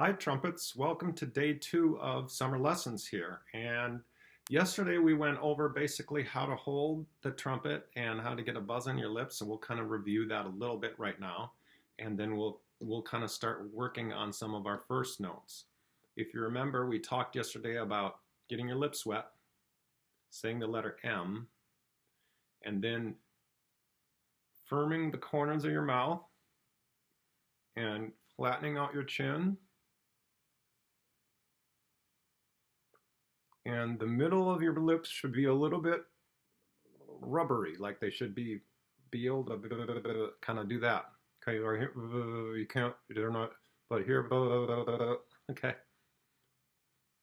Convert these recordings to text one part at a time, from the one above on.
Hi, trumpets. Welcome to day 2 of summer lessons here. And yesterday we went over basically how to hold the trumpet and how to get a buzz on your lips. And we'll kind of review that a little bit right now. And then we'll kind of start working on some of our first notes. If you remember, we talked yesterday about getting your lips wet, saying the letter M, and then firming the corners of your mouth and flattening out your chin. And the middle of your lips should be a little bit rubbery, like they should be able to kind of do that. Okay, or here, you can't, they're not, but here, okay.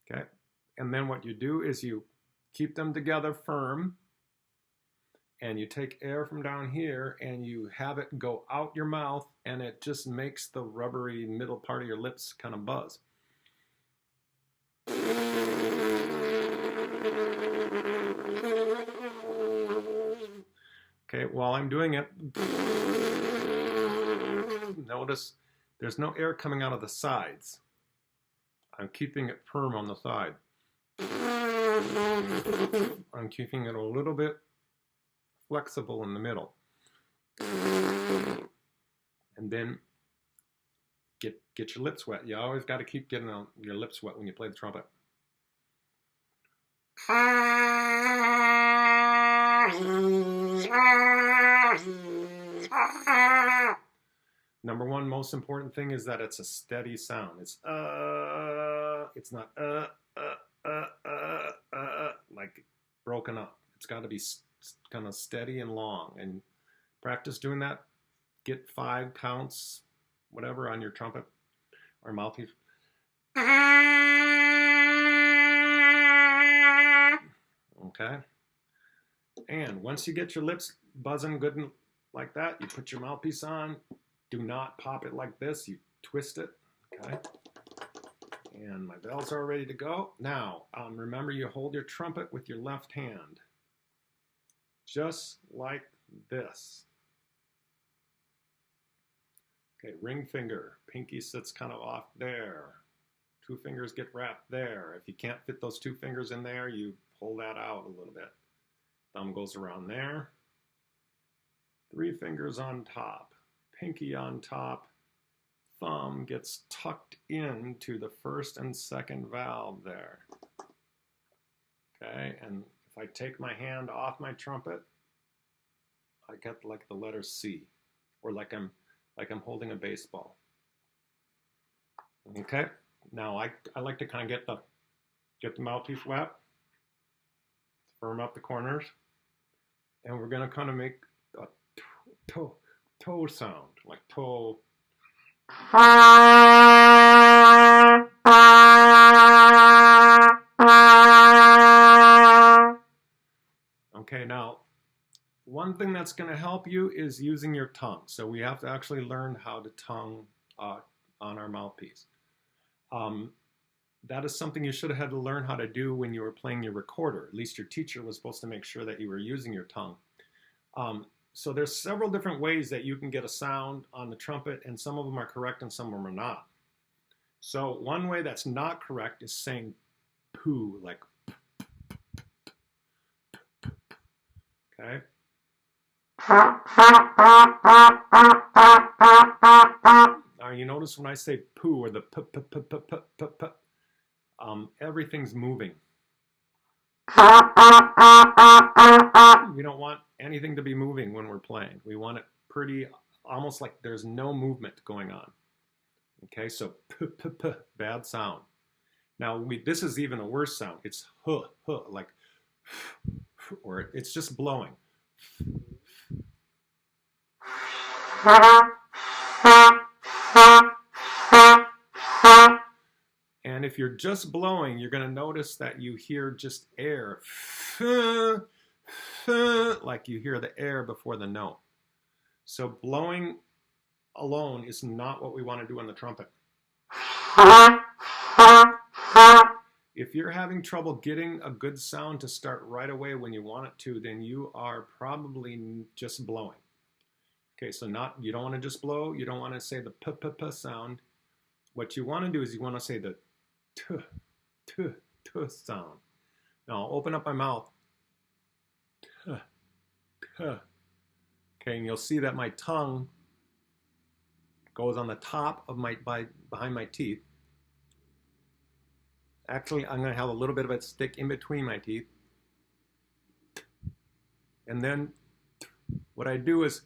Okay, and then what you do is you keep them together firm, and you take air from down here, and you have it go out your mouth, and it just makes the rubbery middle part of your lips kind of buzz. Okay, while I'm doing it, notice there's no air coming out of the sides. I'm keeping it firm on the side. I'm keeping it a little bit flexible in the middle. And then get your lips wet. You always got to keep getting your lips wet when you play the trumpet. Number one most important thing is that it's a steady sound. It's not like broken up. It's got to be kind of steady and long. And practice doing that. Get 5 counts, whatever, on your trumpet or mouthpiece. Okay. And once you get your lips buzzing good and like that, you put your mouthpiece on. Do not pop it like this. You twist it. Okay. And my bells are ready to go. Now, remember you hold your trumpet with your left hand. Just like this. Okay, ring finger. Pinky sits kind of off there. 2 fingers get wrapped there. If you can't fit those 2 fingers in there, you pull that out a little bit. Thumb goes around there. 3 fingers on top. Pinky on top. Thumb gets tucked into the first and second valve there. Okay, and if I take my hand off my trumpet, I get like the letter C, or like I'm holding a baseball. Okay, now I like to kind of get the mouthpiece wet, firm up the corners, and we're gonna kind of make a toe sound, like toe. Okay, now one thing that's going to help you is using your tongue. So we have to actually learn how to tongue on our mouthpiece. That is something you should have had to learn how to do when you were playing your recorder. At least your teacher was supposed to make sure that you were using your tongue. So there's several different ways that you can get a sound on the trumpet, and some of them are correct and some of them are not. So one way that's not correct is saying poo, like okay. Now you notice when I say poo or the everything's moving. We don't want anything to be moving when we're playing. We want it pretty, almost like there's no movement going on. Okay, so bad sound. Now this is even a worse sound. It's like, or it's just blowing. And if you're just blowing, you're going to notice that you hear just air, like you hear the air before the note. So blowing alone is not what we want to do on the trumpet. If you're having trouble getting a good sound to start right away when you want it to, then you are probably just blowing. Okay, so you don't want to just blow. You don't want to say the p sound. what you want to do is you want to say the t, t, t sound. Now I'll open up my mouth. T, t. Okay, and you'll see that my tongue goes on the top of behind my teeth. Actually, I'm going to have a little bit of it stick in between my teeth. And then what I do is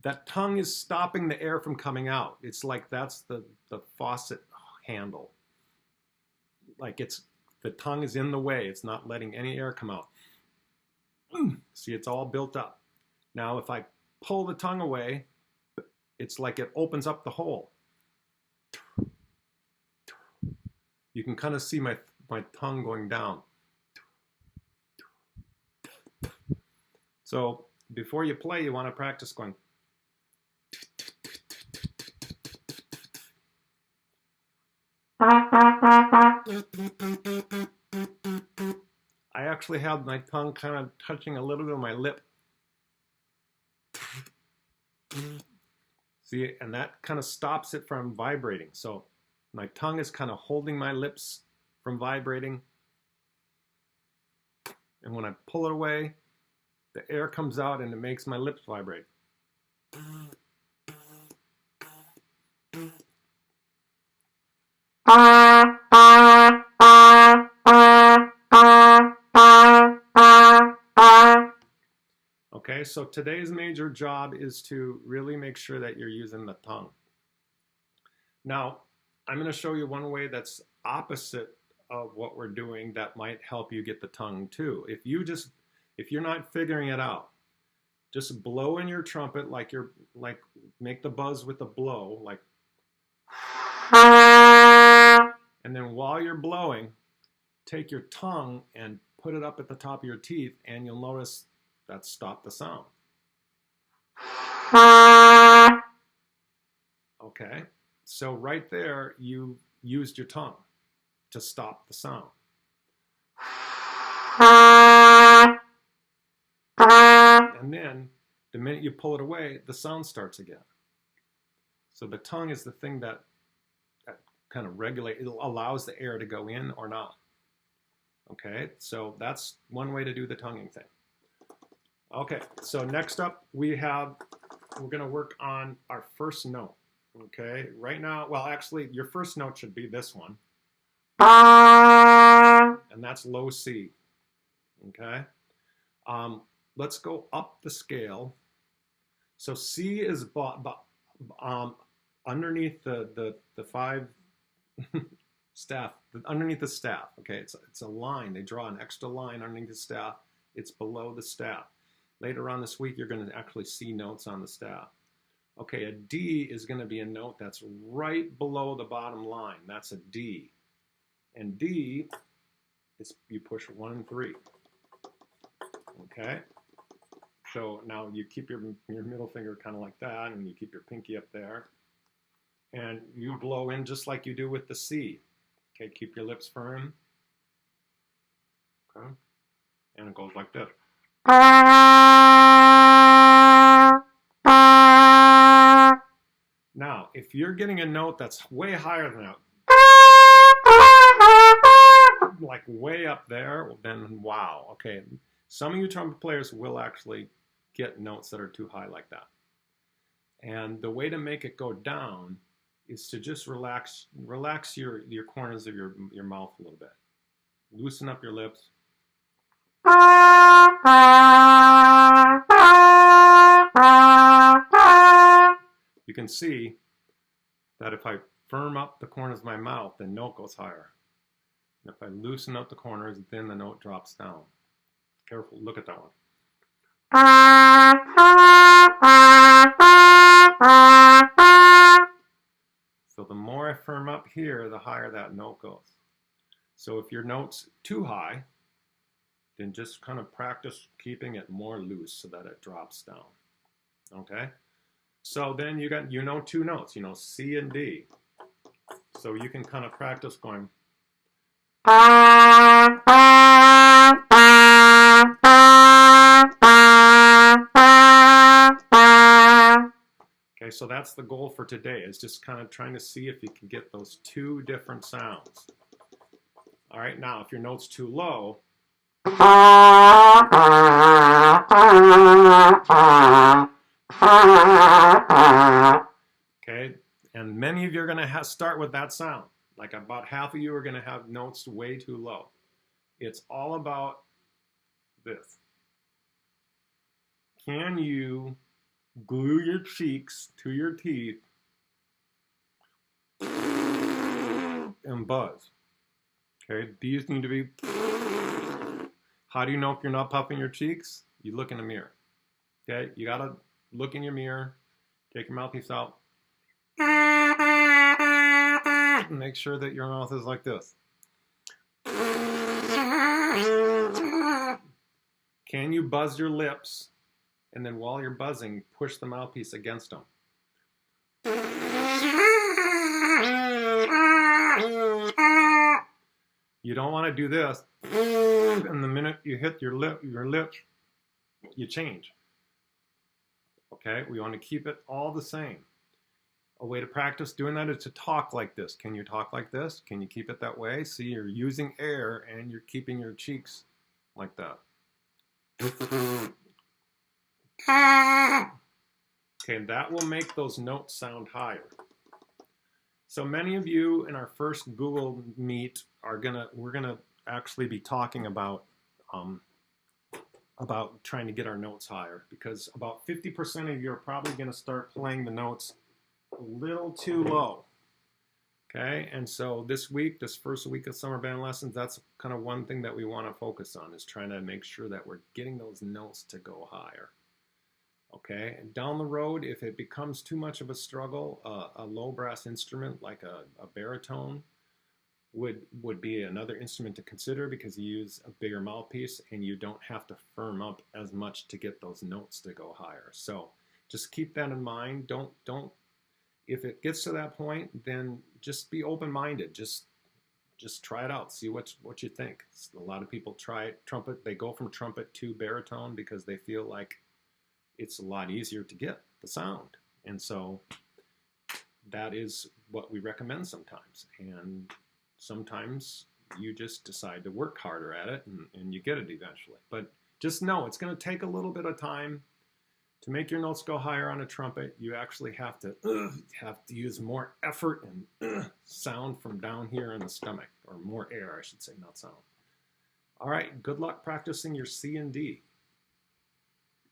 that tongue is stopping the air from coming out. It's like that's the faucet handle. Like the tongue is in the way. It's not letting any air come out. See, it's all built up. Now, if I pull the tongue away, it's like it opens up the hole. You can kind of see my tongue going down. So before you play, you want to practice going. I actually have my tongue kind of touching a little bit of my lip. See, and that kind of stops it from vibrating. So my tongue is kind of holding my lips from vibrating. And when I pull it away, the air comes out and it makes my lips vibrate. Okay, so today's major job is to really make sure that you're using the tongue. Now, I'm going to show you one way that's opposite of what we're doing that might help you get the tongue too. If you're not figuring it out, just blow in your trumpet like make the buzz with the blow, like, and then while you're blowing, take your tongue and put it up at the top of your teeth, and you'll notice that stopped the sound. Okay, so right there, you used your tongue to stop the sound. And then, the minute you pull it away, the sound starts again. So the tongue is the thing that kind of regulates, it allows the air to go in or not. Okay, so that's one way to do the tonguing thing. Okay, so next up we're going to work on our first note. Okay, right now, well actually your first note should be this one. And that's low C. Okay, let's go up the scale. So C is underneath the five staff, underneath the staff. Okay, it's a line. They draw an extra line underneath the staff. It's below the staff. Later on this week, you're going to actually see notes on the staff. Okay, a D is going to be a note that's right below the bottom line. That's a D. And D is you push 1 and 3. Okay? So now you keep your middle finger kind of like that, and you keep your pinky up there. And you blow in just like you do with the C. Okay, keep your lips firm. Okay? And it goes like this. Now, if you're getting a note that's way higher than that, like way up there, then wow. Okay, some of you trumpet players will actually get notes that are too high like that. And the way to make it go down is to just relax your corners of your mouth a little bit. Loosen up your lips. You can see that if I firm up the corners of my mouth, the note goes higher. And if I loosen up the corners, then the note drops down. Careful, look at that one. So the more I firm up here, the higher that note goes. So if your note's too high, then just kind of practice keeping it more loose so that it drops down. Okay? So then you know two notes, C and D. So you can kind of practice going. Okay, so that's the goal for today, is just kind of trying to see if you can get those two different sounds. All right, now if your note's too low, okay, and many of you are going to start with that sound. Like about half of you are going to have notes way too low. It's all about this. Can you glue your cheeks to your teeth and buzz? Okay, these need to be. How do you know if you're not puffing your cheeks? You look in the mirror. Okay, you gotta look in your mirror, take your mouthpiece out, and make sure that your mouth is like this. Can you buzz your lips, and then while you're buzzing, push the mouthpiece against them? You don't want to do this, and the minute you hit your lip, you change. Okay, we want to keep it all the same. A way to practice doing that is to talk like this. Can you talk like this? Can you keep it that way? See, you're using air and you're keeping your cheeks like that. Okay, that will make those notes sound higher. So many of you in our first Google Meet we're gonna actually be talking about trying to get our notes higher, because about 50% of you are probably gonna start playing the notes a little too low. Okay, and so this first week of summer band lessons, that's kind of one thing that we want to focus on, is trying to make sure that we're getting those notes to go higher. Okay, and down the road, if it becomes too much of a struggle, a low brass instrument like a baritone would be another instrument to consider, because you use a bigger mouthpiece and you don't have to firm up as much to get those notes to go higher. So just keep that in mind. Don't if it gets to that point, then just be open-minded. Just try it out. See what you think. A lot of people try trumpet. They go from trumpet to baritone because they feel like it's a lot easier to get the sound. And so that is what we recommend sometimes. And sometimes you just decide to work harder at it, and you get it eventually. But just know it's going to take a little bit of time. To make your notes go higher on a trumpet, you actually have to use more effort and sound from down here in the stomach, or more air, I should say, not sound. All right, good luck practicing your C and D.